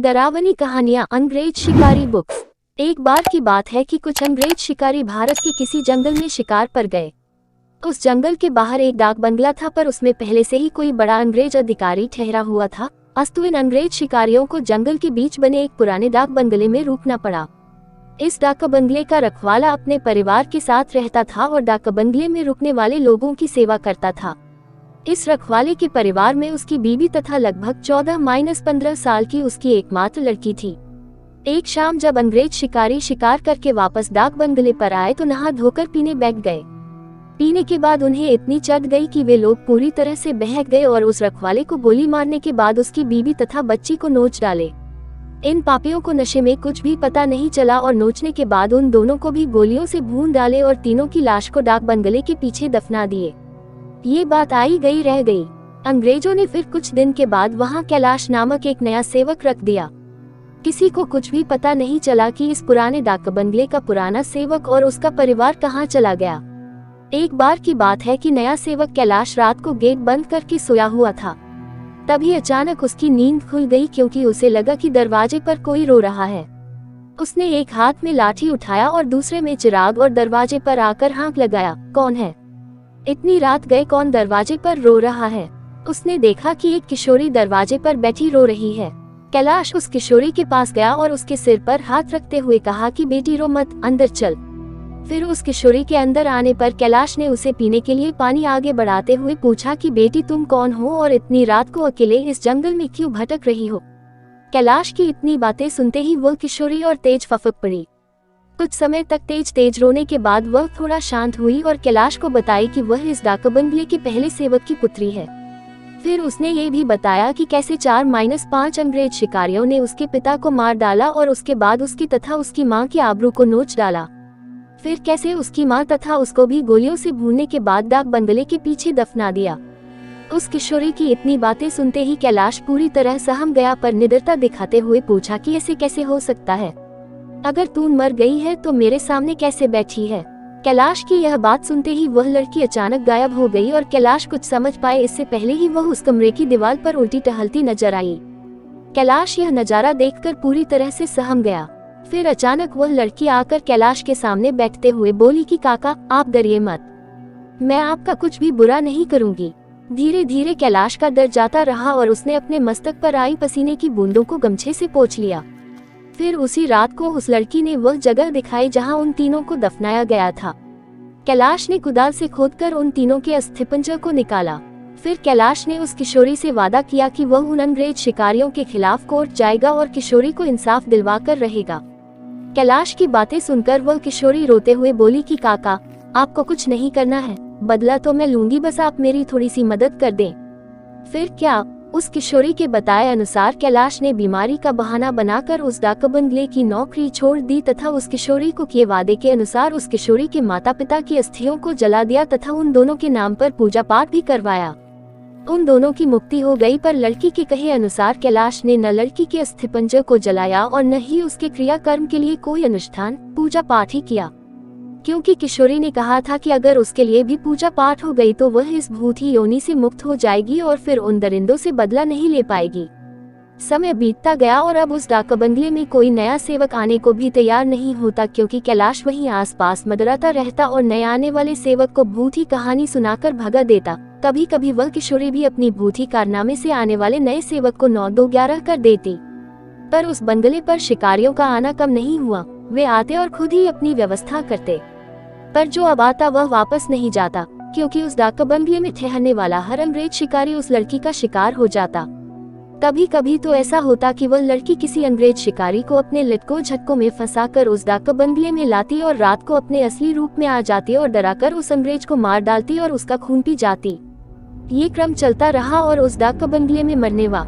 डरावनी कहानियां अंग्रेज शिकारी बुक्स। एक बार की बात है कि कुछ अंग्रेज शिकारी भारत के किसी जंगल में शिकार पर गए। उस जंगल के बाहर एक डाक बंगला था, पर उसमें पहले से ही कोई बड़ा अंग्रेज अधिकारी ठहरा हुआ था। अस्तु इन अंग्रेज शिकारियों को जंगल के बीच बने एक पुराने डाक बंगले में रुकना पड़ा। इस डाक बंगले का रखवाला अपने परिवार के साथ रहता था और डाक बंगले में रुकने वाले लोगों की सेवा करता था। इस रखवाले के परिवार में उसकी बीवी तथा लगभग 14-15 साल की उसकी एकमात्र लड़की थी। एक शाम जब अंग्रेज शिकारी शिकार करके वापस डाक बंगले पर आए तो नहा धोकर पीने बैठ गए। पीने के बाद उन्हें इतनी चढ़ गई कि वे लोग पूरी तरह से बहक गए और उस रखवाले को गोली मारने के बाद उसकी बीवी तथा बच्ची को नोच डाले। इन पापियों को नशे में कुछ भी पता नहीं चला और नोचने के बाद उन दोनों को भी गोलियों से भून डाले और तीनों की लाश को डाक बंगले के पीछे दफना दिए। ये बात आई गई रह गई। अंग्रेजों ने फिर कुछ दिन के बाद वहां कैलाश नामक एक नया सेवक रख दिया। किसी को कुछ भी पता नहीं चला कि इस पुराने डाक बंगले का पुराना सेवक और उसका परिवार कहां चला गया। एक बार की बात है कि नया सेवक कैलाश रात को गेट बंद करके सोया हुआ था। तभी अचानक उसकी नींद खुल गई क्योंकि उसे लगा कि दरवाजे पर कोई रो रहा है। उसने एक हाथ में लाठी उठाया और दूसरे में चिराग और दरवाजे पर आकर हाँक लगाया, कौन है? इतनी रात गए कौन दरवाजे पर रो रहा है? उसने देखा कि एक किशोरी दरवाजे पर बैठी रो रही है। कैलाश उस किशोरी के पास गया और उसके सिर पर हाथ रखते हुए कहा कि बेटी रो मत, अंदर चल। फिर उस किशोरी के अंदर आने पर कैलाश ने उसे पीने के लिए पानी आगे बढ़ाते हुए पूछा कि बेटी तुम कौन हो और इतनी रात को अकेले इस जंगल में क्यों भटक रही हो? कैलाश की इतनी बातें सुनते ही वह किशोरी और तेज फफक पड़ी। कुछ समय तक तेज रोने के बाद वह थोड़ा शांत हुई और कैलाश को बताई कि वह इस डाक बंगले के पहले सेवक की पुत्री है। फिर उसने ये भी बताया कि कैसे 4-5 अंग्रेज शिकारियों ने उसके पिता को मार डाला और उसके बाद उसकी तथा उसकी मां की आबरू को नोच डाला। फिर कैसे उसकी मां तथा उसको भी गोलियों से भूनने के बाद डाक बंगले के पीछे दफना दिया। उस किशोरी की इतनी बातें सुनते ही कैलाश पूरी तरह सहम गया, पर निडरता दिखाते हुए पूछा कि ऐसे कैसे हो सकता है? अगर तू मर गई है तो मेरे सामने कैसे बैठी है? कैलाश की यह बात सुनते ही वह लड़की अचानक गायब हो गई और कैलाश कुछ समझ पाए इससे पहले ही वह उस कमरे की दीवार पर उल्टी टहलती नजर आई। कैलाश यह नजारा देखकर पूरी तरह से सहम गया। फिर अचानक वह लड़की आकर कैलाश के सामने बैठते हुए बोली कि काका आप डरिए मत, मैं आपका कुछ भी बुरा नहीं करूंगी। धीरे धीरे कैलाश का डर जाता रहा और उसने अपने मस्तक पर आई पसीने की बूंदों को गमछे से पोंछ लिया। फिर उसी रात को उस लड़की ने वह जगह दिखाई जहां उन तीनों को दफनाया गया था। कैलाश ने कुदाल से खोदकर उन तीनों के अस्थिपंजर को निकाला। फिर कैलाश ने उस किशोरी से वादा किया कि वह उन अंग्रेज शिकारियों के खिलाफ कोर्ट जाएगा और किशोरी को इंसाफ दिलवा कर रहेगा। कैलाश की बातें सुनकर वह किशोरी रोते हुए बोली कि काका आपको कुछ नहीं करना है, बदला तो मैं लूंगी, बस आप मेरी थोड़ी सी मदद कर दें। फिर क्या? उस किशोरी के बताए अनुसार कैलाश ने बीमारी का बहाना बनाकर उस डाक बंगले की नौकरी छोड़ दी तथा उस किशोरी को किए वादे के अनुसार उस किशोरी के माता पिता की अस्थियों को जला दिया तथा उन दोनों के नाम पर पूजा पाठ भी करवाया। उन दोनों की मुक्ति हो गई, पर लड़की के कहे अनुसार कैलाश ने न लड़की के अस्थिपंजर को जलाया और न ही उसके क्रियाकर्म के लिए कोई अनुष्ठान पूजा पाठ ही किया, क्योंकि किशोरी ने कहा था कि अगर उसके लिए भी पूजा पाठ हो गई तो वह इस भूत योनि से मुक्त हो जाएगी और फिर उन दरिंदों से बदला नहीं ले पाएगी। समय बीतता गया और अब उस डाक बंगले में कोई नया सेवक आने को भी तैयार नहीं होता, क्योंकि कैलाश वहीं आसपास मंडराता रहता और नए आने वाले सेवक को भूती कहानी सुनाकर भगा देता। कभी कभी वह किशोरी भी अपनी भूती कारनामे से आने वाले नए सेवक को 9-2-11 कर देती। पर उस बंगले पर शिकारियों का आना कम नहीं हुआ। वे आते और खुद ही अपनी व्यवस्था करते, पर जो अब आता वह वापस नहीं जाता, क्योंकि उस डाक बंगले में ठहरने वाला हर अंग्रेज शिकारी उस लड़की का शिकार हो जाता। कभी कभी तो ऐसा होता कि वह लड़की किसी अंग्रेज शिकारी को अपने लटकों झटकों में फंसाकर उस डाक बंगले में लाती और रात को अपने असली रूप में आ जाती और डराकर उस अंग्रेज को मार डालती और उसका खून पी जाती। ये क्रम चलता रहा और उस डाक बंगले में मरने वा